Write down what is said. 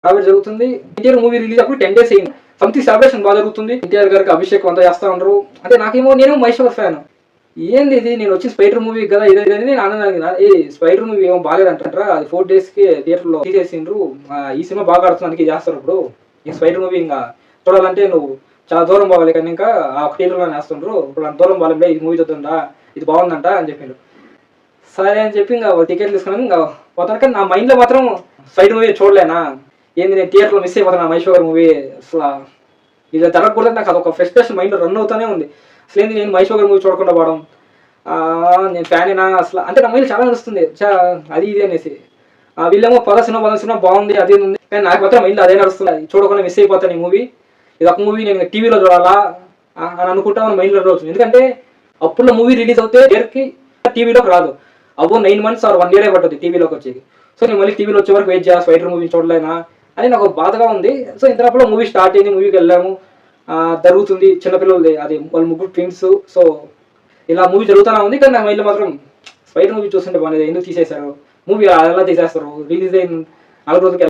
కాబట్టి జరుగుతుంది. NTR movie release అప్పుడు 10 days అయింది. సంథింగ్ సెలబ్రేషన్ బాగా జరుగుతుంది. ఎన్టీఆర్ గారికి అభిషేకం అంతా చేస్తా ఉండరు. అంటే నేను మహేశ్వర్ ఫ్యాన్. ఏంది ఇది, నేను వచ్చి స్పైడర్ మూవీ కదా ఇదే నేను అన్నాను. ఏ స్పైడర్ మూవీ ఏమో బాగాలేదంటారా, అది 4 daysకి థియేటర్లో తీసేసిండ్రు. ఈ సినిమా బాగా ఆడుతున్నానికి చేస్తారు. ఇప్పుడు ఈ స్పైడర్ మూవీ ఇంకా చూడాలంటే నువ్వు చాలా దూరం పోవాలి, కానీ ఇంకా ఆ థియేటర్లో వేస్తుండ్రు. ఇప్పుడు అంత దూరం పోవాలి, ఈ మూవీ చూద్దా ఇది బాగుందంట అని చెప్పిండు. సరే అని చెప్పి ఇంకా టికెట్ తీసుకున్నాను. ఇంకా పోతాను. కానీ నా మైండ్లో మాత్రం స్పైడర్ మూవీ చూడలేనా, ఏంది నేను థియేటర్లో మిస్ అయిపోతాను మహేశ్వర్ మూవీ. అసలు ఇది జరగకూడదు. నాకు అదొక ఫ్రస్ట్రేషన్ మైండ్లో రన్ అవుతూనే ఉంది. అసలు ఏంది నేను మహేశ్వర్ మూవీ చూడకుండా పోవడం, నేను ఫ్యానేనా అసలు, అంటే నా మైండ్ చాలా నడుస్తుంది అది ఇది అనేసి. వీళ్ళేమో పద సినిమా బాగుంది అది ఉంది, కానీ నాకు మాత్రం మైండ్లో అదే నడుస్తుంది. చూడకుండా మిస్ అయిపోతాను ఈ మూవీ. ఇది ఒక మూవీ నేను టీవీలో చూడాలా అని అనుకుంటా మైండ్లో అవుతుంది. ఎందుకంటే అప్పుడు మూవీ రిలీజ్ అవుతే ఇయర్కి టీవీలోకి రాదు. 9 months or 1 year పడుతుంది టీవీలోకి వచ్చేది. సో నేను మళ్ళీ టీవీలో వచ్చే వరకు వెయిట్ చేయాలి, స్పైడర్ మూవీ చూడలేనా అని నాకు బాధగా ఉంది. సో ఇంతలో మూవీ స్టార్ట్ అయింది, మూవీకి వెళ్ళాము. జరుగుతుంది, చిన్నపిల్లలది అది, వాళ్ళు ముగ్గురు ట్విన్స్. సో ఇలా మూవీ జరుగుతూనే ఉంది. కానీ నా మైండ్లో మాత్రం స్పైడర్ మూవీ చూస్తుంటే బాగుంది, ఎందుకు తీసేశారు మూవీ, అలా తీసేస్తారు, రిలీజ్ అయిన 4 రోజులకి